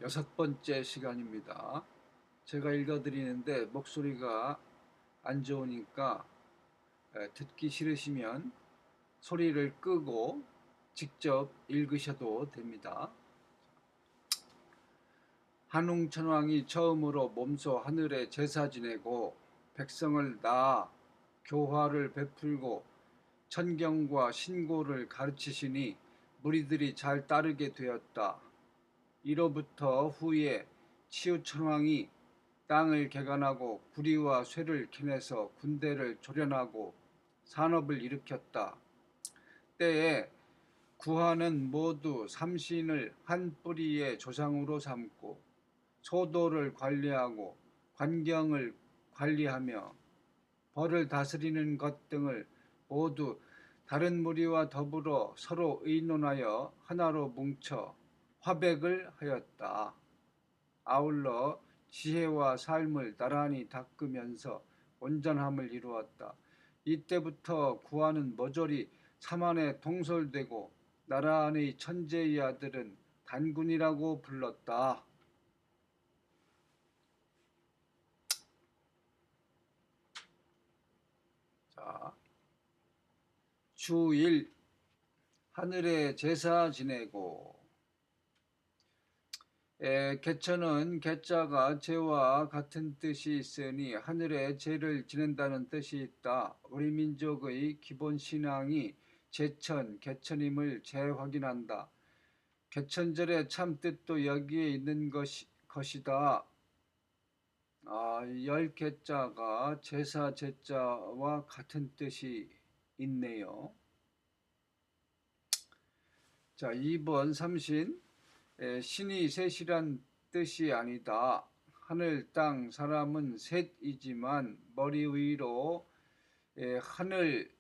6번째 시간입니다. 제가 읽어드리는데 목소리가 안 좋으니까 듣기 싫으시면 소리를 끄고 직접 읽으셔도 됩니다. 한웅천왕이 처음으로 몸소 하늘에 제사 지내고 백성을 낳아 교화를 베풀고 천경과 신고를 가르치시니 무리들이 잘 따르게 되었다. 이로부터 후에 치우천왕이 땅을 개간하고 구리와 쇠를 캐내서 군대를 조련하고 산업을 일으켰다. 때에 구하는 모두 삼신을 한 뿌리의 조상으로 삼고 소도를 관리하고 관경을 관리하며 벌을 다스리는 것 등을 모두 다른 무리와 더불어 서로 의논하여 하나로 뭉쳐 화백을 하였다. 아울러 지혜와 삶을 나란히 닦으면서 온전함을 이루었다. 이때부터 구하는 모조리 사만에 동설되고 나라 안의 천재의 아들은 단군이라고 불렀다. 자, 주1 하늘에 제사 지내고. 개천은 개자가 제와 같은 뜻이 있으니 하늘에 제를 지낸다는 뜻이 있다. 우리 민족의 기본 신앙이 제천, 개천임을 재확인한다. 개천절의 참 뜻도 여기에 있는 것이다. 열 개자가 제사 제자와 같은 뜻이 있네요. 자, 2번 삼신. 신이 셋이란 뜻이 아니다. 하늘, 땅, 사람은 셋이지만 머리 위로 하늘,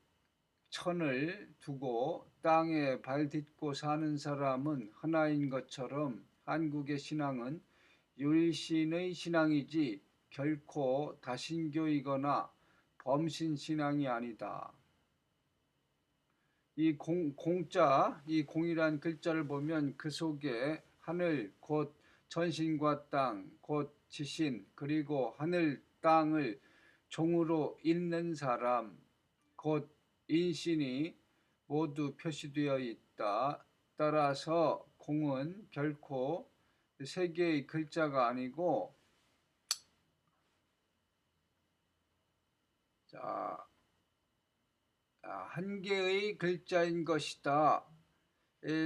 천을 두고 땅에 발 딛고 사는 사람은 하나인 것처럼 한국의 신앙은 유일신의 신앙이지 결코 다신교이거나 범신신앙이 아니다. 이 공자, 이 공이란 글자를 보면 그 속에 하늘, 곧 전신과 땅, 곧 지신, 그리고 하늘, 땅을 종으로 잇는 사람, 곧 인신이 모두 표시되어 있다. 따라서 공은 결코 세 개의 글자가 아니고, 자, 한 개의 글자인 것이다.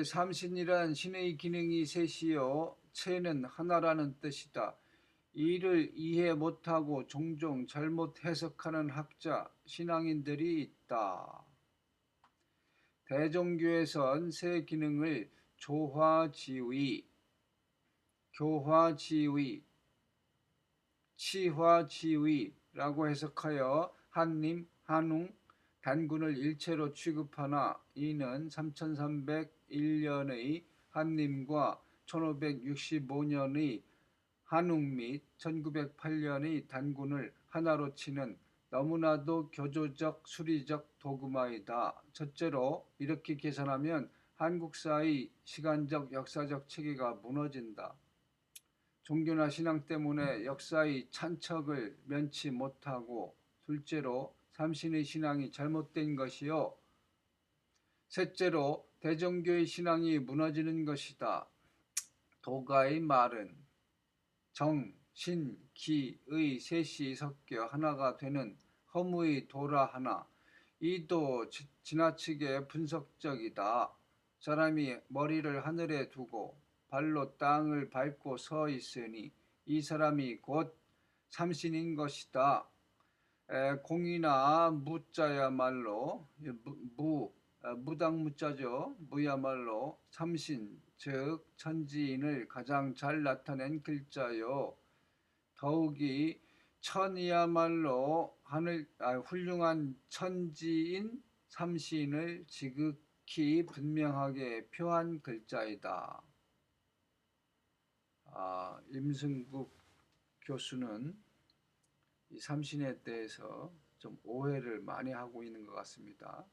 삼신이란 신의 기능이 셋이요 체는 하나라는 뜻이다. 이를 이해 못하고 종종 잘못 해석하는 학자, 신앙인들이 있다. 대종교에선 세 기능을 조화지의, 교화지의, 치화지의라고 해석하여 한림, 한웅, 단군을 일체로 취급하나 이는 3301년의 한림과 1565년의 한웅 및 1908년의 단군을 하나로 치는 너무나도 교조적 수리적 도구마이다. 첫째로 이렇게 계산하면 한국사의 시간적 역사적 체계가 무너진다. 종교나 신앙 때문에 역사의 찬척을 면치 못하고, 둘째로 삼신의 신앙이 잘못된 것이요, 셋째로 대종교의 신앙이 무너지는 것이다. 도가의 말은 정, 신, 기의 셋이 섞여 하나가 되는 허무의 도라 하나, 이도 지나치게 분석적이다. 사람이 머리를 하늘에 두고 발로 땅을 밟고 서 있으니 이 사람이 곧 삼신인 것이다. 공이나 무자야말로 무당무자죠. 무야말로 삼신 즉 천지인을 가장 잘 나타낸 글자요. 더욱이 천이야말로 훌륭한 천지인 삼신을 지극히 분명하게 표한 글자이다. 임승국 교수는 이 삼신에 대해서 좀 오해를 많이 하고 있는 것 같습니다.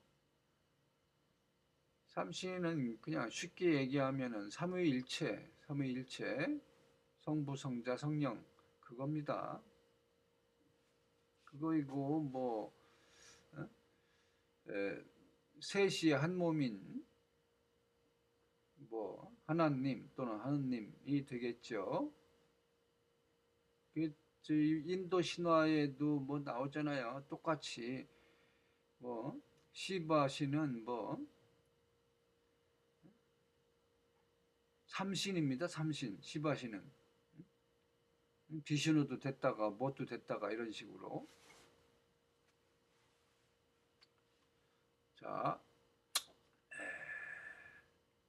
삼신은 그냥 쉽게 얘기하면은 삼위일체, 성부, 성자, 성령 그겁니다. 그거이고 뭐 셋이 한 몸인 뭐 하나님 또는 하느님이 되겠죠. 인도 신화에도 뭐 나오잖아요. 똑같이 뭐 시바 신은 뭐 삼신입니다. 삼신 시바 신은 비슈누도 됐다가 뭣도 됐다가 이런 식으로. 자,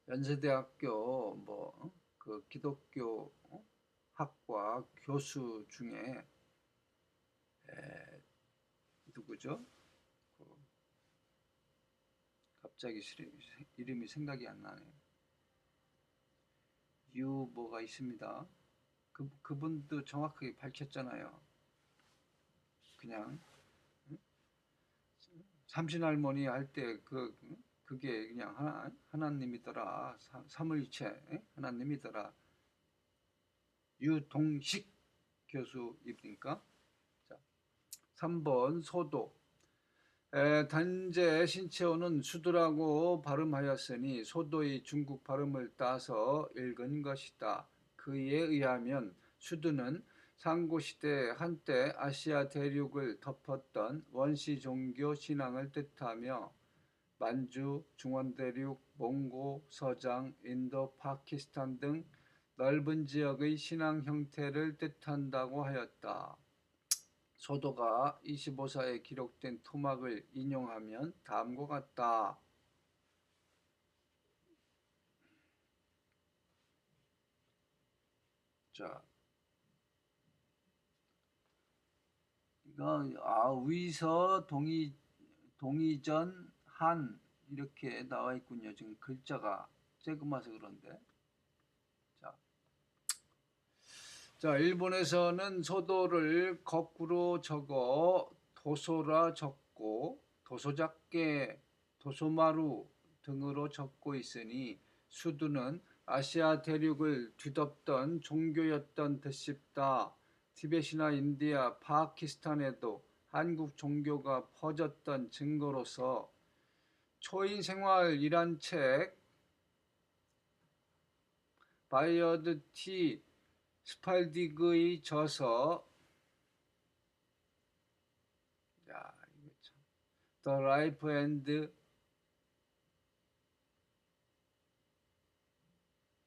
연세대학교 뭐 그 기독교 학과 교수 중에 누구죠? 갑자기 이름이 생각이 안 나네요. 뭐가 있습니다. 그분도 정확하게 밝혔잖아요. 그냥 삼신할머니 할 때 그게 그냥 하나님이더라. 삼위일체 하나님이더라. 유동식 교수입니까? 자, 3번 소도. 단제 신채호는 수도라고 발음하였으니 소도의 중국 발음을 따서 읽은 것이다. 그에 의하면 수도는 상고시대 한때 아시아 대륙을 덮었던 원시 종교 신앙을 뜻하며 만주, 중원대륙, 몽고, 서장, 인도, 파키스탄 등 넓은 지역의 신앙 형태를 뜻한다고 하였다. 소도가 25사에 기록된 토막을 인용하면 다음과 같다. 자, 이거 위서 동의전 한 이렇게 나와 있군요. 지금 글자가 쬐그마서 그런데. 자, 일본에서는 소도를 거꾸로 적어 도소라 적고 도소작게, 도소마루 등으로 적고 있으니 수도는 아시아 대륙을 뒤덮던 종교였던 듯싶다. 티벳이나 인디아, 파키스탄에도 한국 종교가 퍼졌던 증거로서 초인생활이란 책 바이어드 T 스팔디그의 저서 The Life and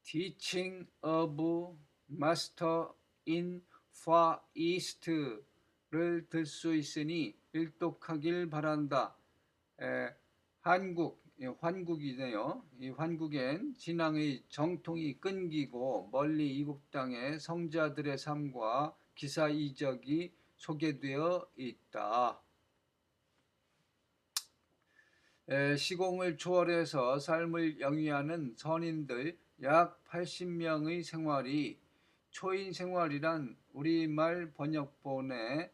Teaching of Master in Far East를 들 수 있으니 일독하길 바란다. 환국이네요. 이 환국엔 진앙의 정통이 끊기고 멀리 이국 땅의 성자들의 삶과 기사 이적이 소개되어 있다. 시공을 초월해서 삶을 영위하는 선인들 약 80명의 생활이 초인 생활이란 우리말 번역본에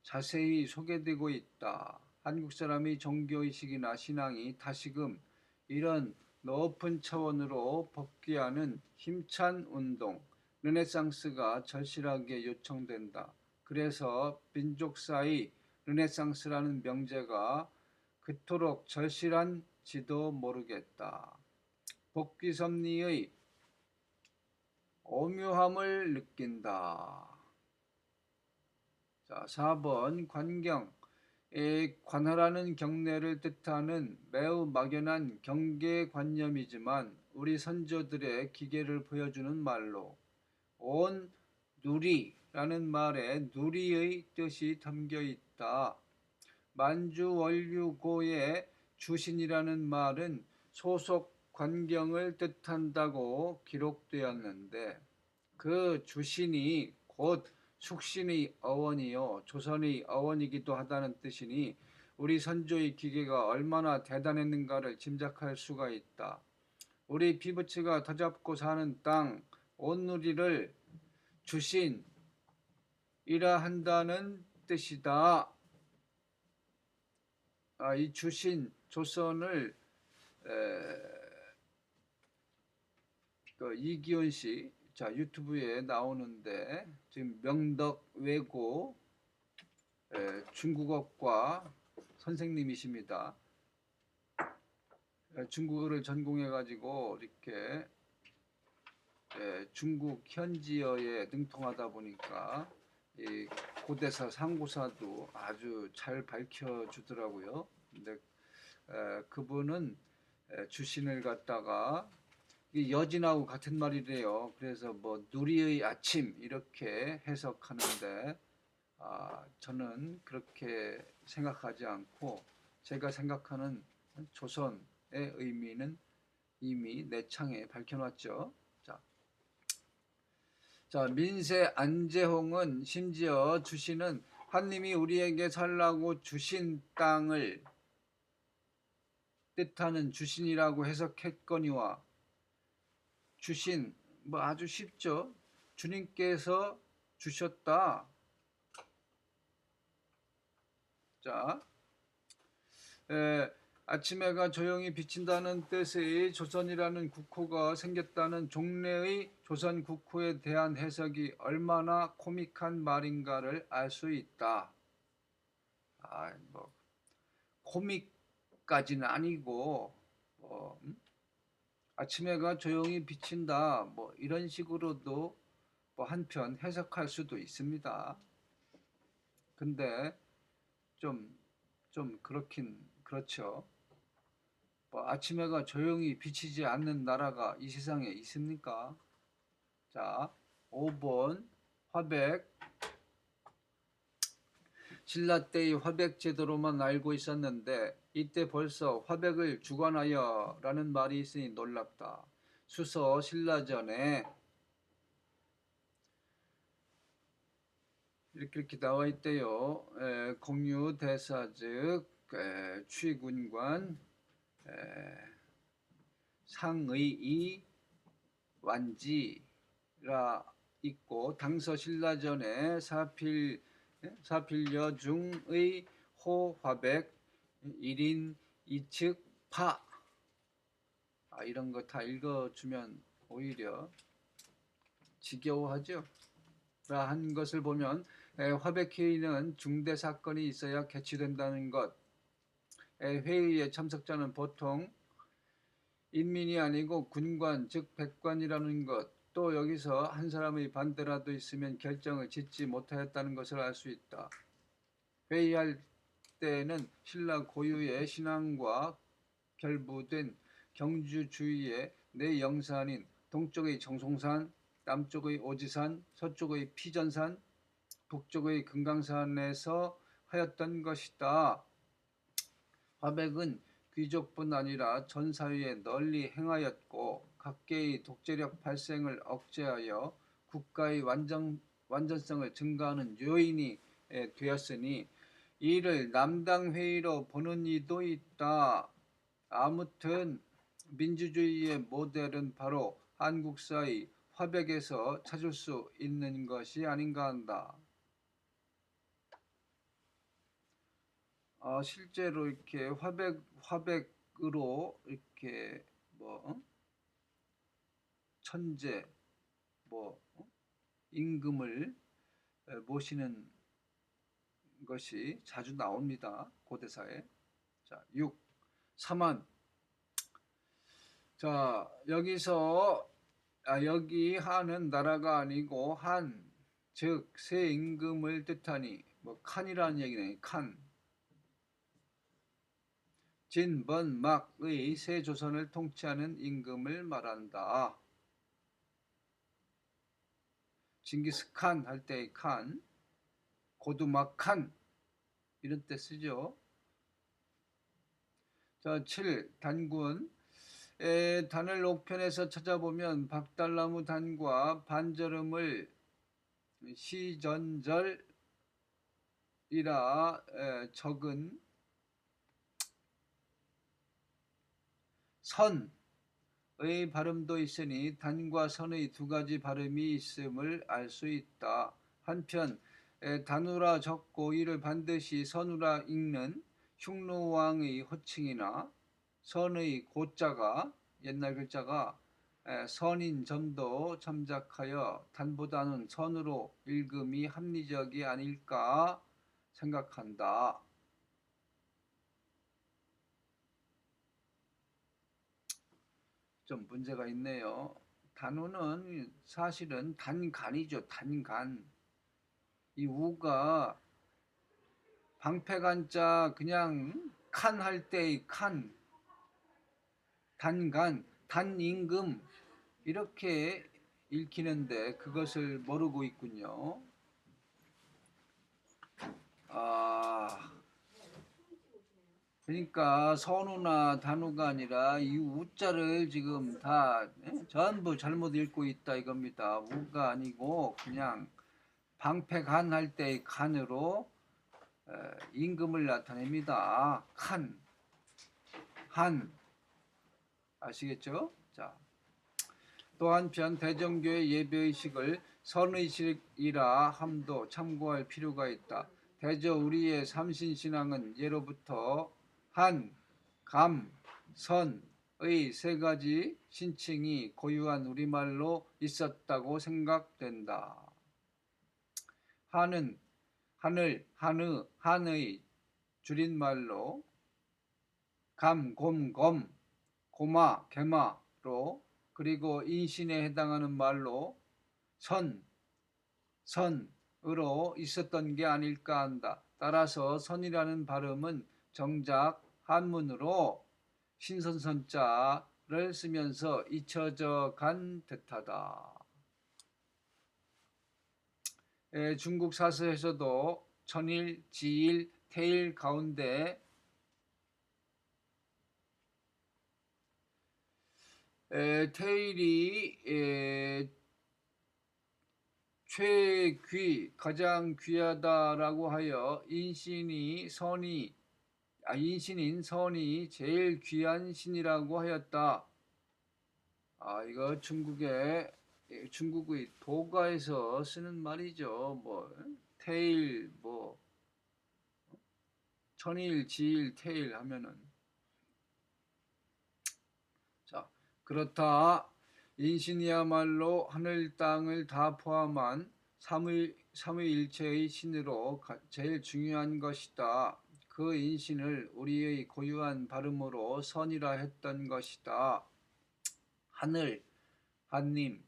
자세히 소개되고 있다. 한국 사람의 종교의식이나 신앙이 다시금 이런 높은 차원으로 복귀하는 힘찬 운동, 르네상스가 절실하게 요청된다. 그래서 민족사의 르네상스라는 명제가 그토록 절실한지도 모르겠다. 복귀 섭리의 오묘함을 느낀다. 자, 4번 관경. 관하라는 경례를 뜻하는 매우 막연한 경계관념이지만 우리 선조들의 기계를 보여주는 말로 온 누리라는 말에 누리의 뜻이 담겨 있다. 만주원류고의 주신이라는 말은 소속 관경을 뜻한다고 기록되었는데 그 주신이 곧 숙신의 어원이요 조선의 어원이기도 하다는 뜻이니 우리 선조의 기계가 얼마나 대단했는가를 짐작할 수가 있다. 우리 피부치가 터잡고 사는 땅 온누리를 주신이라 한다는 뜻이다. 이 주신 조선을 이기훈 씨 자, 유튜브에 나오는데 지금 명덕외고 중국어과 선생님이십니다. 중국어를 전공해 가지고 이렇게 중국 현지어에 능통하다 보니까 이 고대사, 상고사도 아주 잘 밝혀주더라고요. 근데 그분은 주신을 갖다가 여진하고 같은 말이래요. 그래서 뭐 누리의 아침 이렇게 해석하는데 저는 그렇게 생각하지 않고 제가 생각하는 조선의 의미는 이미 내 창에 밝혀놨죠. 자, 민세 안재홍은 심지어 주신은 하느님이 우리에게 살라고 주신 땅을 뜻하는 주신이라고 해석했거니와 주신 뭐 아주 쉽죠. 주님께서 주셨다. 자, 아침해가 조용히 비친다는 뜻의 조선이라는 국호가 생겼다는 종래의 조선 국호에 대한 해석이 얼마나 코믹한 말인가를 알 수 있다. 뭐 코믹까지는 아니고 아침해가 조용히 비친다 뭐 이런 식으로도 뭐 한편 해석할 수도 있습니다. 근데 좀 그렇긴 그렇죠. 뭐 아침해가 조용히 비치지 않는 나라가 이 세상에 있습니까? 자, 5번 화백. 신라 때의 화백 제도로만 알고 있었는데 이때 벌써 화백을 주관하여 라는 말이 있으니 놀랍다. 수서 신라전에 이렇게 나와 있대요. 공유대사 즉 취군관 상의이 완지라 있고 당서 신라전에 사필여 중의 호화백 1인 2측 파 이런 거 다 읽어주면 오히려 지겨워하죠. 라 한 것을 보면 화백회의는 중대 사건이 있어야 개최된다는 것. 회의의 참석자는 보통 인민이 아니고 군관 즉 백관이라는 것. 또 여기서 한 사람의 반대라도 있으면 결정을 짓지 못하였다는 것을 알 수 있다. 회의할 때에는 신라 고유의 신앙과 결부된 경주 주위의 네 영산인 동쪽의 정송산, 남쪽의 오지산, 서쪽의 피전산, 북쪽의 금강산에서 하였던 것이다. 화백은 귀족뿐 아니라 전 사회에 널리 행하였고 각계의 독재력 발생을 억제하여 국가의 완전성을 증가하는 요인이 되었으니 이를 남당회의로 보는 이도 있다. 아무튼 민주주의의 모델은 바로 한국사의 화백에서 찾을 수 있는 것이 아닌가 한다. 실제로 이렇게 화백으로 이렇게 천재 임금을 모시는 것이 자주 나옵니다. 고대사에. 자, 6. 사만. 자, 여기서 여기 한은 나라가 아니고 한, 즉 새 임금을 뜻하니 칸이라는 얘기네. 칸. 진번막의 새 조선을 통치하는 임금을 말한다. 징기스칸 할 때의 칸, 고두막칸 이런 때 쓰죠. 자, 7. 단군. 단을 옥편에서 찾아보면 박달나무 단과 반절음을 시전절이라 적은 선의 발음도 있으니 단과 선의 두 가지 발음이 있음을 알 수 있다. 한편 단우라 적고 이를 반드시 선우라 읽는 흉노왕의 호칭이나 선의 고자가 옛날 글자가 선인 점도 참작하여 단보다는 선으로 읽음이 합리적이 아닐까 생각한다. 좀 문제가 있네요. 단우는 사실은 단간이죠. 단간. 이 우가 방패간자 그냥 칸 할 때의 칸, 단간, 단임금 이렇게 읽히는데 그것을 모르고 있군요. 그러니까 선우나 단우가 아니라 이 우자를 지금 다 전부 잘못 읽고 있다 이겁니다. 우가 아니고 그냥 방패간 할 때의 간으로 임금을 나타냅니다. 칸, 한 아시겠죠? 자, 또 한편 대정교의 예배의식을 선의식이라 함도 참고할 필요가 있다. 대저 우리의 삼신신앙은 예로부터 한, 감, 선의 세 가지 신칭이 고유한 우리말로 있었다고 생각된다. 한은 하늘, 한의, 한의 줄임말로 감, 곰, 검, 고마, 개마로 그리고 인신에 해당하는 말로 선으로 있었던 게 아닐까 한다. 따라서 선이라는 발음은 정작 한문으로 신선선자를 쓰면서 잊혀져 간 듯하다. 중국 사서에서도 천일, 지일, 태일 가운데 태일이 최귀, 가장 귀하다라고 하여 인신인 선이 제일 귀한 신이라고 하였다. 이거 중국의 도가에서 쓰는 말이죠. 뭐 태일, 뭐 천일, 지일, 태일 하면은 자 그렇다. 인신이야말로 하늘 땅을 다 포함한 삼위일체의 신으로 제일 중요한 것이다. 그 인신을 우리의 고유한 발음으로 선이라 했던 것이다. 하늘, 한님의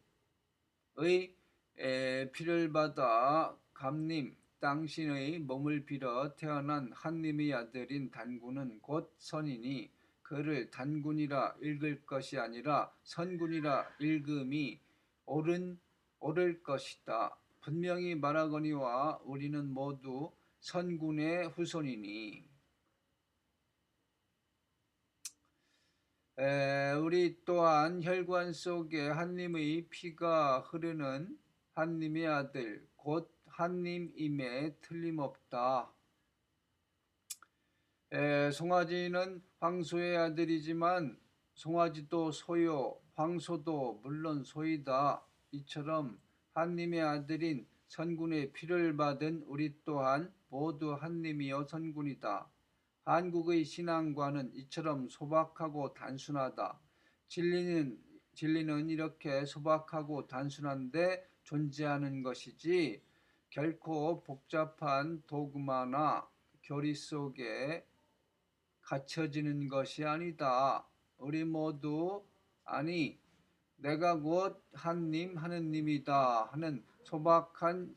피를 받아 감님, 당신의 몸을 빌어 태어난 한님의 아들인 단군은 곧 선이니 그를 단군이라 읽을 것이 아니라 선군이라 읽음이 옳을 것이다. 분명히 말하거니와 우리는 모두 선군의 후손이니. 우리 또한 혈관 속에 한님의 피가 흐르는 한님의 아들 곧 한님임에 틀림없다. 송아지는 황소의 아들이지만 송아지도 소요, 황소도 물론 소이다. 이처럼 한님의 아들인 선군의 피를 받은 우리 또한 모두 한님이여 선군이다. 한국의 신앙과는 이처럼 소박하고 단순하다. 진리는 이렇게 소박하고 단순한데 존재하는 것이지 결코 복잡한 도그마나 교리 속에 갇혀지는 것이 아니다. 우리 모두 내가 곧 하느님이다 하는 소박한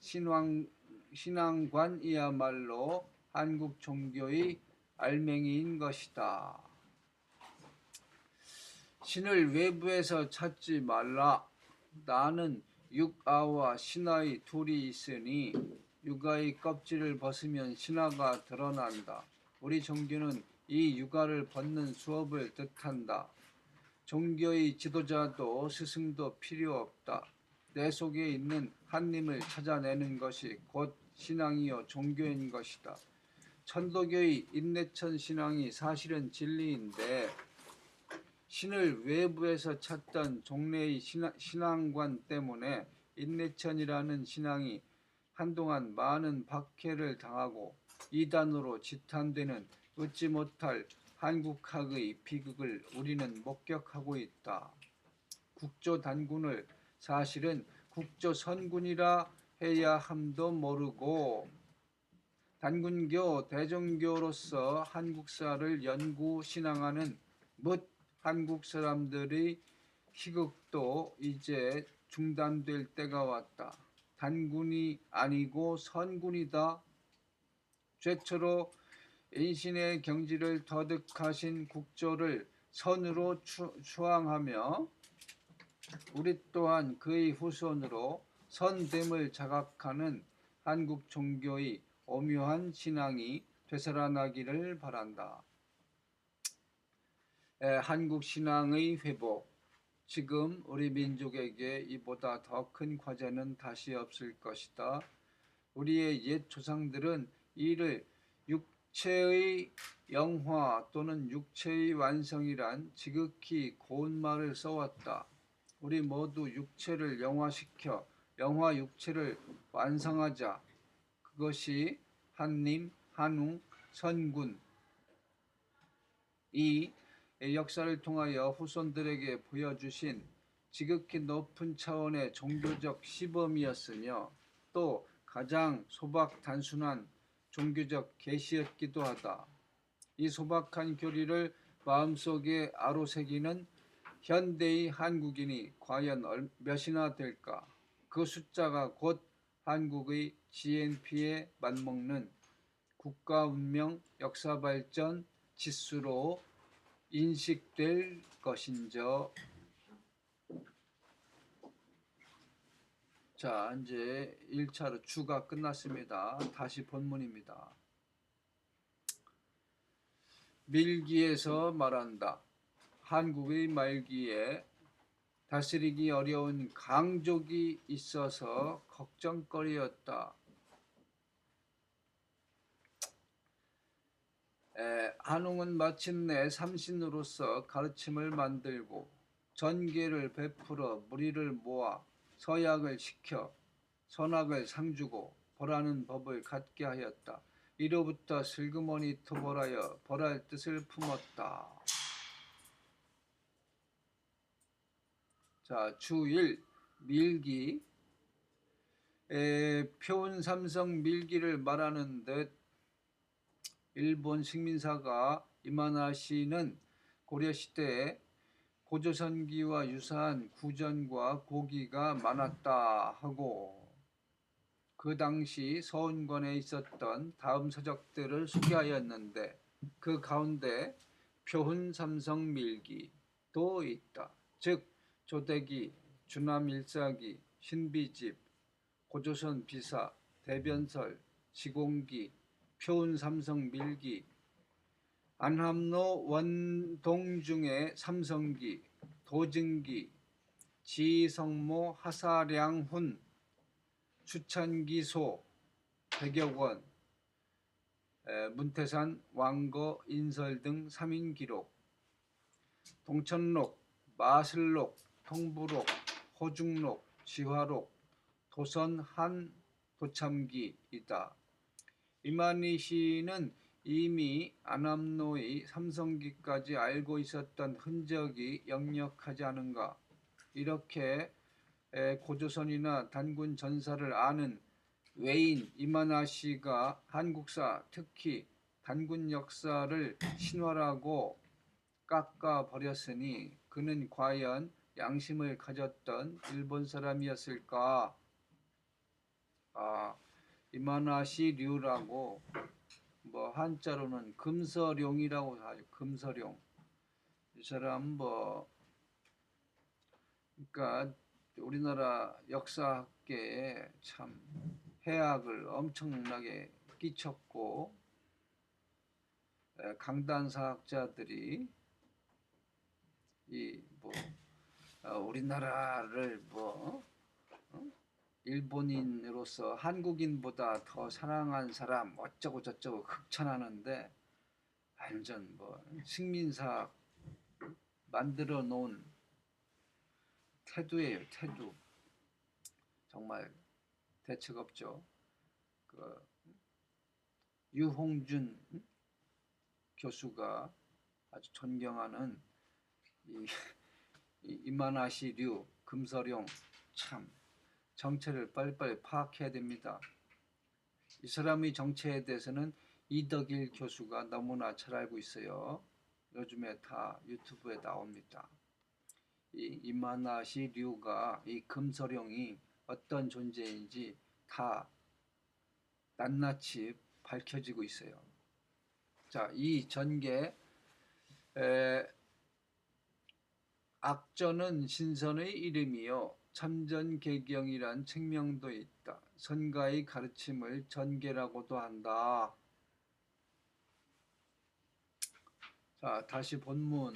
신앙관이야말로 한국 종교의 알맹이인 것이다. 신을 외부에서 찾지 말라. 나는 육아와 신하의 둘이 있으니 육아의 껍질을 벗으면 신하가 드러난다. 우리 종교는 이 육아를 벗는 수업을 뜻한다. 종교의 지도자도 스승도 필요 없다. 내 속에 있는 한님을 찾아내는 것이 곧 신앙이요 종교인 것이다. 천도교의 인내천 신앙이 사실은 진리인데 신을 외부에서 찾던 종래의 신앙관 때문에 인내천이라는 신앙이 한동안 많은 박해를 당하고 이단으로 지탄되는 웃지 못할 한국학의 비극을 우리는 목격하고 있다. 국조단군을 사실은 국조선군이라 해야 함도 모르고 단군교 대종교로서 한국사를 연구 신앙하는 뭇 한국 사람들의 희극도 이제 중단될 때가 왔다. 단군이 아니고 선군이다. 최초로 인신의 경지를 터득하신 국조를 선으로 추앙하며 우리 또한 그의 후손으로 선됨을 자각하는 한국 종교의 오묘한 신앙이 되살아나기를 바란다. 한국 신앙의 회복. 지금 우리 민족에게 이보다 더 큰 과제는 다시 없을 것이다. 우리의 옛 조상들은 이를 육체의 영화 또는 육체의 완성이란 지극히 고운 말을 써왔다. 우리 모두 육체를 영화시켜 영화 육체를 완성하자. 그것이 한림, 한웅, 선군 이 역사를 통하여 후손들에게 보여주신 지극히 높은 차원의 종교적 시범이었으며 또 가장 소박 단순한 종교적 계시였기도 하다. 이 소박한 교리를 마음속에 아로새기는 현대의 한국인이 과연 몇이나 될까? 그 숫자가 곧 한국의 GNP에 맞먹는 국가 운명, 역사 발전 지수로 인식될 것인저. 자, 이제 1차로 주가 끝났습니다. 다시 본문입니다. 밀기에서 말한다. 한국의 말기에 다스리기 어려운 강족이 있어서 걱정거리였다. 한웅은 마침내 삼신으로서 가르침을 만들고 전계를 베풀어 무리를 모아 서약을 시켜 선악을 상주고 벌하는 법을 갖게 하였다. 이로부터 슬그머니 토벌하여 벌할 뜻을 품었다. 자, 주1 밀기. 표운삼성 밀기를 말하는 듯 일본 식민사가 이마나시는 고려시대에 고조선기와 유사한 구전과 고기가 많았다 하고 그 당시 서운권에 있었던 다음 서적들을 소개하였는데 그 가운데 표훈삼성밀기도 있다. 즉 조대기, 주남일사기, 신비집, 고조선 비사, 대변설, 지공기, 표훈삼성밀기, 안함로 원동중의 삼성기, 도증기, 지성모 하사량훈, 추천기소, 백여권, 문태산, 왕거, 인설 등 3인기록, 동천록, 마슬록, 통부록, 호중록, 지화록, 도선 한 도참기이다. 이만희 씨는 이미 안함로의 삼성기까지 알고 있었던 흔적이 역력하지 않은가. 이렇게 고조선이나 단군 전사를 아는 외인 이만하 씨가 한국사 특히 단군 역사를 신화라고 깎아버렸으니 그는 과연 양심을 가졌던 일본 사람이었을까? 이만하 씨 류라고 뭐 한자로는 금서룡이라고 하죠. 금서룡. 이 사람 그러니까 우리나라 역사학계에 참 해악을 엄청나게 끼쳤고 강단사학자들이 우리나라를 일본인으로서 한국인보다 더 사랑한 사람 어쩌고 저쩌고 극찬하는데 완전 식민사 만들어 놓은 태도예요. 태도. 정말 대책 없죠. 유홍준 교수가 아주 존경하는 이 이만하시류, 금서룡, 참 정체를 빨리빨리 파악해야 됩니다. 이 사람의 정체에 대해서는 이덕일 교수가 너무나 잘 알고 있어요. 요즘에 다 유튜브에 나옵니다. 이 이만하시류가 이 금서룡이 어떤 존재인지 다 낱낱이 밝혀지고 있어요. 자, 이 전개 악전은 신선의 이름이요 참전개경이란 책명도 있다. 선가의 가르침을 전개라고도 한다. 자, 다시 본문.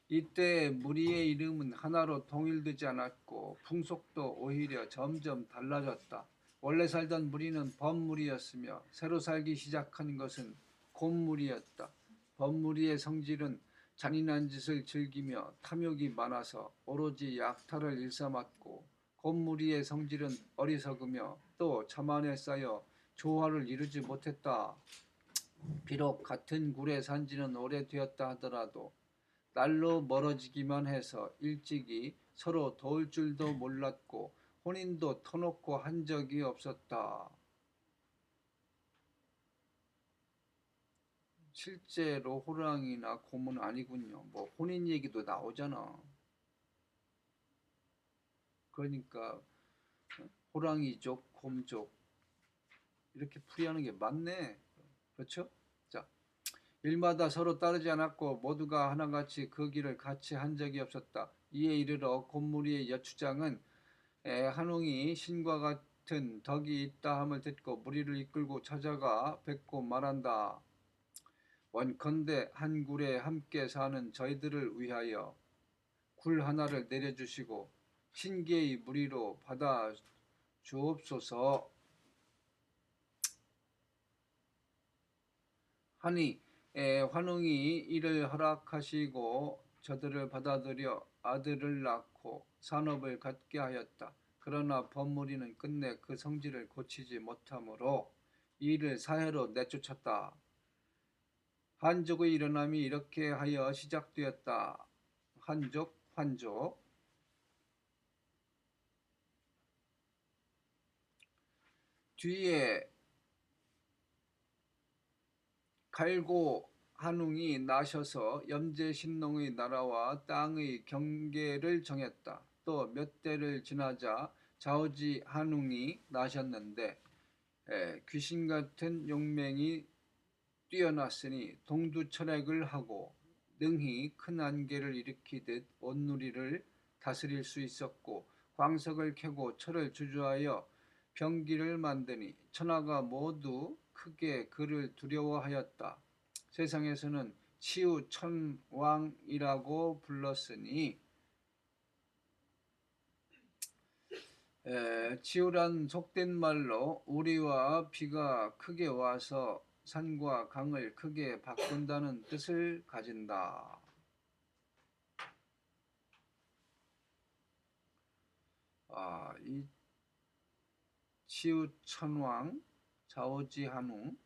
이때 무리의 이름은 하나로 통일되지 않았고 풍속도 오히려 점점 달라졌다. 원래 살던 무리는 범무리였으며 새로 살기 시작한 것은 곰무리였다. 범무리의 성질은 잔인한 짓을 즐기며 탐욕이 많아서 오로지 약탈을 일삼았고 곰무리의 성질은 어리석으며 또 자만에 쌓여 조화를 이루지 못했다. 비록 같은 굴에 산 지는 오래되었다 하더라도 날로 멀어지기만 해서 일찍이 서로 도울 줄도 몰랐고 혼인도 터놓고 한 적이 없었다. 실제로 호랑이나 곰은 아니군요. 뭐 혼인 얘기도 나오잖아. 그러니까 호랑이족, 곰족 이렇게 풀이하는 게 맞네. 그렇죠? 자, 일마다 서로 따르지 않았고 모두가 하나같이 그 길을 같이 한 적이 없었다. 이에 이르러 곰무리의 여추장은 한웅이 신과 같은 덕이 있다 함을 듣고 무리를 이끌고 찾아가 뵙고 말한다. 원컨대 한 굴에 함께 사는 저희들을 위하여 굴 하나를 내려주시고 신계의 무리로 받아 주옵소서. 하니 환웅이 이를 허락하시고 저들을 받아들여 아들을 낳고 산업을 갖게 하였다. 그러나 범무리는 끝내 그 성질을 고치지 못하므로 이를 사해로 내쫓았다. 한족의 일어남이 이렇게 하여 시작되었다. 한족, 환족. 뒤에 갈고 한웅이 나셔서 염제신농의 나라와 땅의 경계를 정했다. 또 몇 대를 지나자 자오지 한웅이 나셨는데 귀신 같은 용맹이 뛰어났으니 동두철학을 하고 능히 큰 안개를 일으키듯 온 누리를 다스릴 수 있었고 광석을 캐고 철을 주저하여 병기를 만드니 천하가 모두 크게 그를 두려워하였다. 세상에서는 치우천왕이라고 불렀으니 치우란 속된 말로 우리와 비가 크게 와서 산과 강을 크게 바꾼다는 뜻을 가진다. 이 치우천왕, 자오지한웅,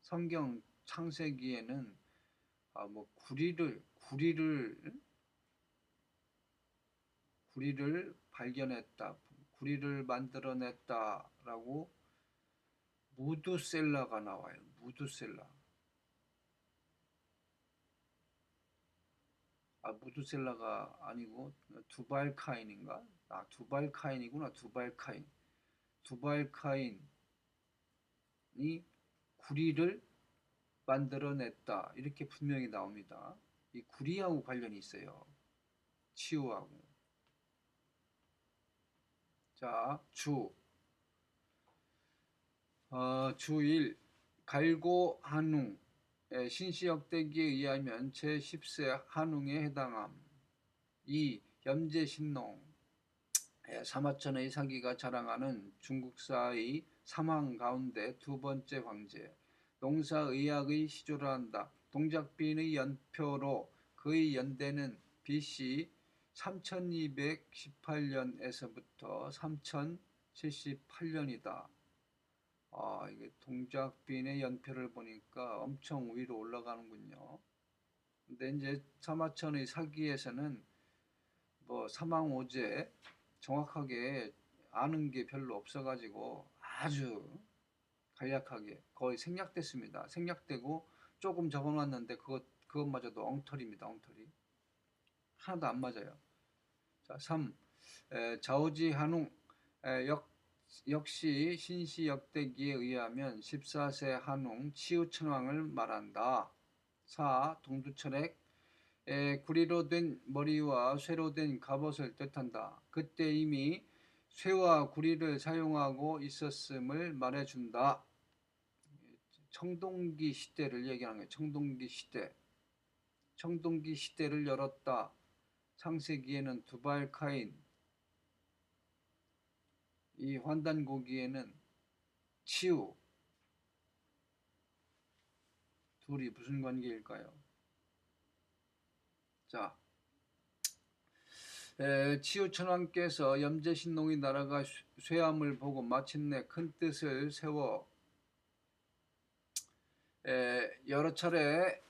성경 창세기에는 뭐 구리를 발견했다, 구리를 만들어냈다라고 무두셀라가 나와요. 무두셀라. 무두셀라가 아니고 두발카인인가? 두발카인이구나. 두발카인. 두발카인이 구리를 만들어냈다. 이렇게 분명히 나옵니다. 이 구리하고 관련이 있어요. 치유하고. 자, 주1 갈고 한웅 신시역대기에 의하면 제10세 한웅에 해당함. 2. 염제신농 사마천의 사기가 자랑하는 중국사의 삼왕 가운데 두 번째 황제. 농사의학의 시조라 한다. 동작비인의 연표로 그의 연대는 BC 3218년에서부터 3078년이다. 이게 동작비인의 연표를 보니까 엄청 위로 올라가는군요. 근데 이제 사마천의 사기에서는 뭐 사망오제 정확하게 아는 게 별로 없어가지고 아주 간략하게 거의 생략됐습니다. 생략되고 조금 적어놨는데 그것마저도 엉터리입니다. 엉터리. 하나도 안 맞아요. 자, 3. 자오지한웅 역시 신시역대기에 의하면 14세 한웅 치우천왕을 말한다. 4. 동두천액 구리로 된 머리와 쇠로 된 갑옷을 뜻한다. 그때 이미 쇠와 구리를 사용하고 있었음을 말해준다. 청동기 시대를 얘기하는 거예요. 청동기 시대. 청동기 시대를 열었다. 창세기에는 두발카인, 이 환단고기에는 치우, 둘이 무슨 관계일까요? 자, 치우천왕께서 염제신농의 나라가 쇠함을 보고 마침내 큰 뜻을 세워 여러 차례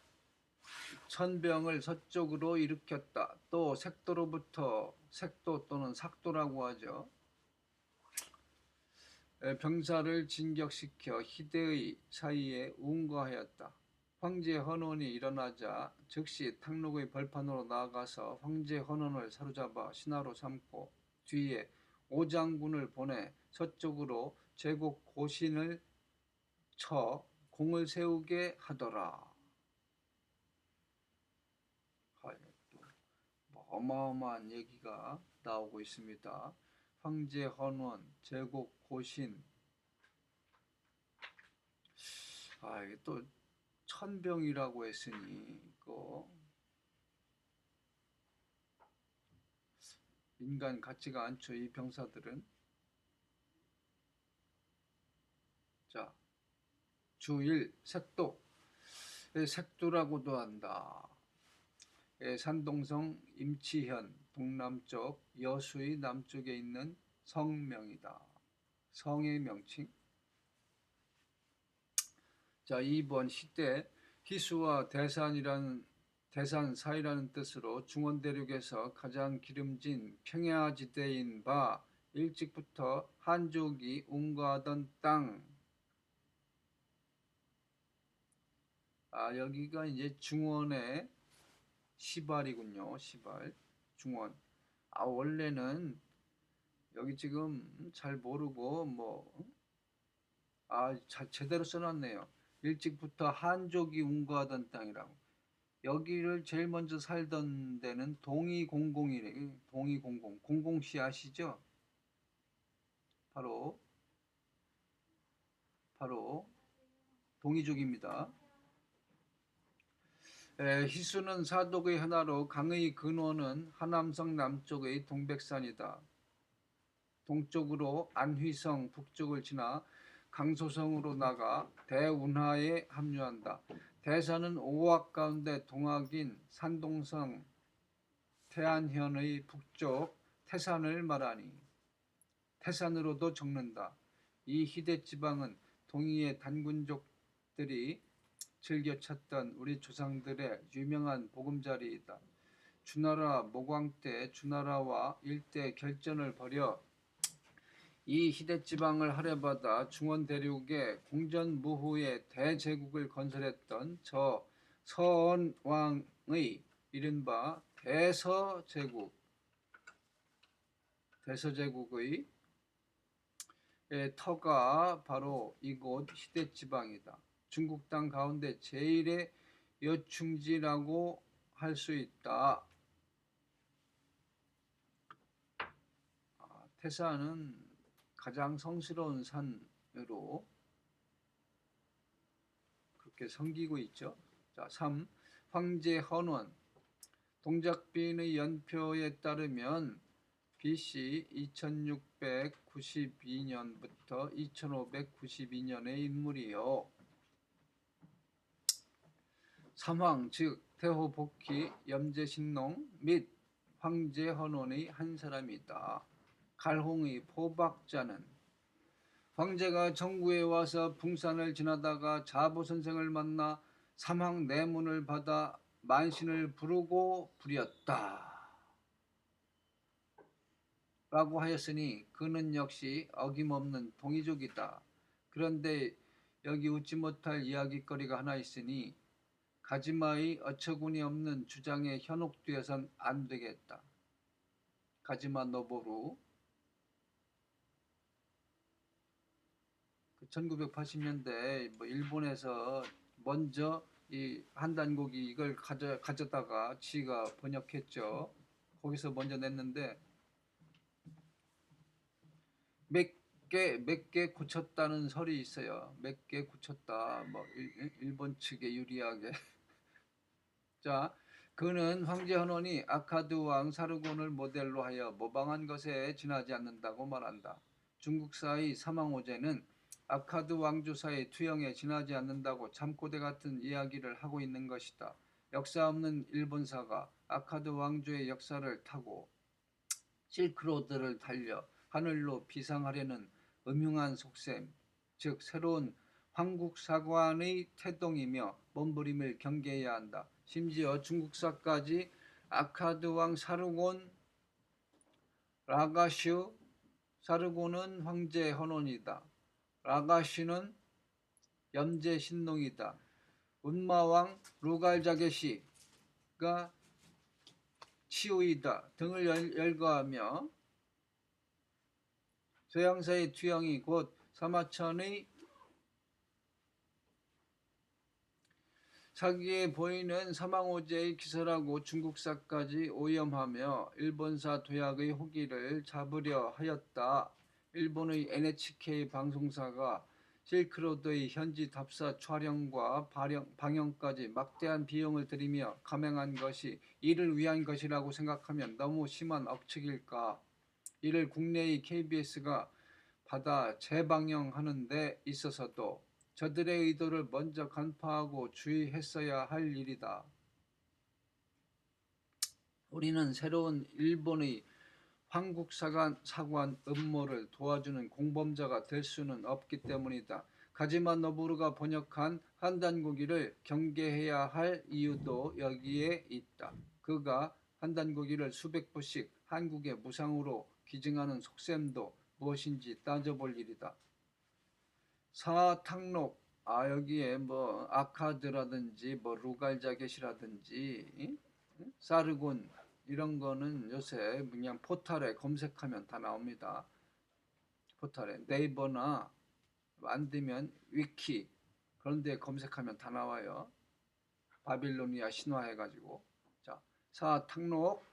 천병을 서쪽으로 일으켰다. 또 색도로부터 색도 또는 삭도라고 하죠. 병사를 진격시켜 희대의 사이에 운거하였다. 황제 헌원이 일어나자 즉시 탕록의 벌판으로 나아가서 황제 헌원을 사로잡아 신하로 삼고 뒤에 오장군을 보내 서쪽으로 제국 고신을 쳐 공을 세우게 하더라. 또 어마어마한 얘기가 나오고 있습니다. 황제 헌원, 제국 고신. 이게 또 천병이라고 했으니 이거 인간 같지가 않죠. 이 병사들은. 자, 주1 색도. 색도라고도 한다. 산동성 임치현 동남쪽, 여수의 남쪽에 있는 성명이다. 성의 명칭. 자, 2번 시대. 희수와 대산 사이라는 뜻으로 중원대륙에서 가장 기름진 평야지대인 바 일찍부터 한족이 운거하던 땅. 여기가 이제 중원의 시발이군요. 시발. 중원. 원래는 여기 지금 잘 모르고 제대로 써놨네요. 일찍부터 한족이 운거하던 땅이라고. 여기를 제일 먼저 살던 데는 동이공공이래. 동이공공. 공공시 아시죠? 바로 동이족입니다. 희수는 사독의 하나로 강의 근원은 하남성 남쪽의 동백산이다. 동쪽으로 안휘성 북쪽을 지나 강소성으로 나가 대운하에 합류한다. 대산은 오악 가운데 동악인 산동성 태안현의 북쪽 태산을 말하니 태산으로도 적는다. 이 희대지방은 동이의 단군족들이 즐겨 찾던 우리 조상들의 유명한 보금자리이다. 주나라 모광 때 주나라와 일대 결전을 벌여 이 희대지방을 할애받아 중원 대륙에 공전무후의 대제국을 건설했던 저 서원왕의 이른바 대서제국의 터가 바로 이곳 희대지방이다. 중국 땅 가운데 제일의 여충지라고 할 수 있다. 태산은 가장 성스러운 산으로 그렇게 섬기고 있죠. 자, 3. 황제 헌원. 동작빈의 연표에 따르면 BC 2692년부터 2592년의 인물이요. 삼황 즉 태호복희, 염제신농 및 황제 헌원의 한 사람이다. 갈홍의 포박자는 황제가 정구에 와서 붕산을 지나다가 자보선생을 만나 삼황 내문을 받아 만신을 부르고 부렸다. 라고 하였으니 그는 역시 어김없는 동이족이다. 그런데 여기 웃지 못할 이야기거리가 하나 있으니 가지마의 어처구니 없는 주장에 현혹되어선 안 되겠다. 가지마 노보루 1980년대 일본에서 먼저 이 한단고기 이걸 가져다가 지가 번역했죠. 거기서 먼저 냈는데 몇 개 고쳤다는 설이 있어요. 몇 개 고쳤다. 일본 측에 유리하게. 자, 그는 황제 헌원이 아카드 왕 사르곤을 모델로 하여 모방한 것에 지나지 않는다고 말한다. 중국사의 사망오제는 아카드 왕조사의 투영에 지나지 않는다고 잠꼬대 같은 이야기를 하고 있는 것이다. 역사 없는 일본사가 아카드 왕조의 역사를 타고 실크로드를 달려 하늘로 비상하려는 음흉한 속셈, 즉 새로운 황국사관의 태동이며 몸부림을 경계해야 한다. 심지어 중국사까지 아카드 왕 사르곤 라가슈, 사르곤은 황제 헌원이다. 라가슈는 염제 신농이다. 운마왕 루갈자게시가 치우이다 등을 열거하며 서양사의 투영이 곧 사마천의 사기에 보이는 사망오제의 기설하고 중국사까지 오염하며 일본사 도약의 호기를 잡으려 하였다. 일본의 NHK 방송사가 실크로드의 현지 답사 촬영과 방영까지 막대한 비용을 들이며 감행한 것이 이를 위한 것이라고 생각하면 너무 심한 억측일까. 이를 국내의 KBS가 받아 재방영하는 데 있어서도 저들의 의도를 먼저 간파하고 주의했어야 할 일이다. 우리는 새로운 일본의 황국사관 음모를 도와주는 공범자가 될 수는 없기 때문이다. 가지마 노부루가 번역한 한단고기를 경계해야 할 이유도 여기에 있다. 그가 한단고기를 수백 부씩 한국의 무상으로 기증하는 속셈도 무엇인지 따져볼 일이다. 사탕록 여기에 아카드라든지 루갈자겟이라든지 사르곤 이런 거는 요새 그냥 포털에 검색하면 다 나옵니다. 포털에 네이버나 안 되면 위키 그런 데 검색하면 다 나와요. 바빌로니아 신화 해가지고. 자, 사탕록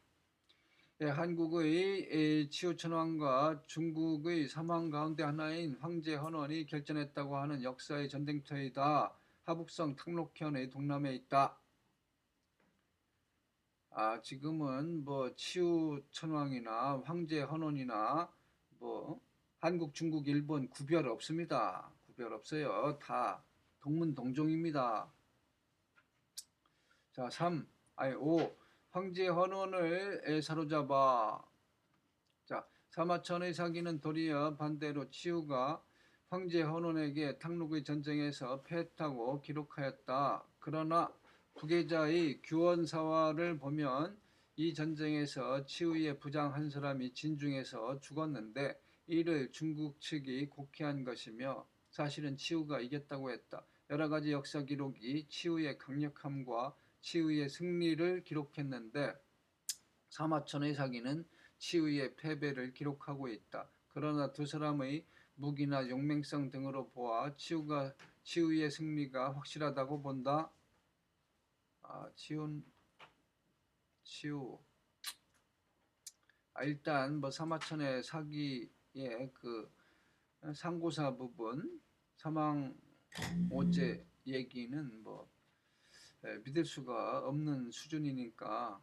한국의 치우천왕과 중국의 사망 가운데 하나인 황제 헌원이 결전했다고 하는 역사의 전쟁터이다. 하북성 탕록현의 동남에 있다. 지금은 치우천왕이나 황제 헌원이나 한국, 중국, 일본 구별 없습니다. 구별 없어요. 다 동문동종입니다. 자, 5. 황제 헌원을 사로잡아. 자, 사마천의 사기는 도리어 반대로 치우가 황제 헌원에게 탕록의 전쟁에서 패했다고 기록하였다. 그러나 부계자의 규원사화를 보면 이 전쟁에서 치우의 부장 한 사람이 진중에서 죽었는데 이를 중국 측이 곡해한 것이며 사실은 치우가 이겼다고 했다. 여러 가지 역사 기록이 치우의 강력함과 치우의 승리를 기록했는데 사마천의 사기는 치우의 패배를 기록하고 있다. 그러나 두 사람의 무기나 용맹성 등으로 보아 치우의 승리가 확실하다고 본다. 치우. 일단 사마천의 사기의 그 상고사 부분 사망 오제 얘기는 믿을 수가 없는 수준이니까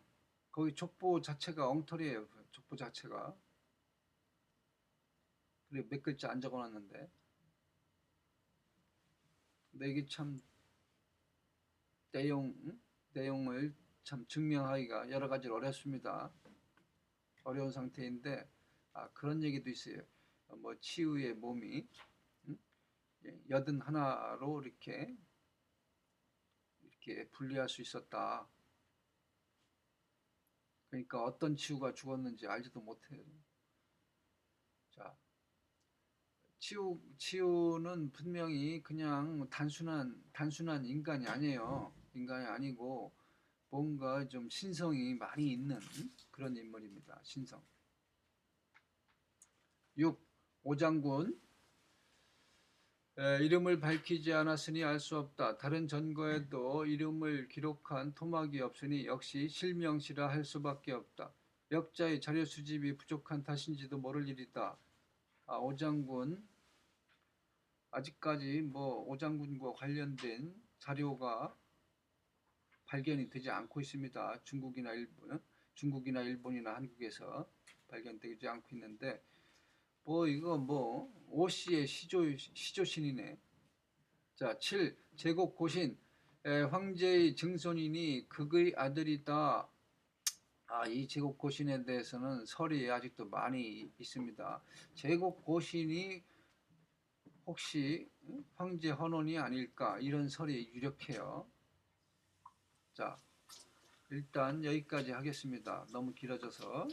거기 족보 자체가 엉터리예요. 족보 자체가. 그리고 몇 글자 안 적어놨는데. 근데 이게 참 내용을 참 증명하기가 여러 가지로 어렵습니다. 어려운 상태인데 그런 얘기도 있어요. 치우의 몸이 81로 이렇게 분리할 수 있었다. 그러니까 어떤 치우가 죽었는지 알지도 못해요. 자, 치우는 분명히 그냥 단순한 인간이 아니에요. 인간이 아니고 뭔가 좀 신성이 많이 있는 그런 인물입니다. 신성. 6. 오장군. 이름을 밝히지 않았으니 알 수 없다. 다른 전거에도 이름을 기록한 토막이 없으니 역시 실명시라 할 수밖에 없다. 역자의 자료 수집이 부족한 탓인지도 모를 일이다. 오장군, 아직까지 뭐 오장군과 관련된 자료가 발견이 되지 않고 있습니다. 중국이나 일본이나 한국에서 발견되지 않고 있는데 뭐 이거 뭐 오씨의 시조신이네. 자, 7. 제국 고신. 황제의 증손이니 극의 아들이다. 이 제국 고신에 대해서는 설이 아직도 많이 있습니다. 제국 고신이 혹시 황제 헌원이 아닐까 이런 설이 유력해요. 자, 일단 여기까지 하겠습니다. 너무 길어져서.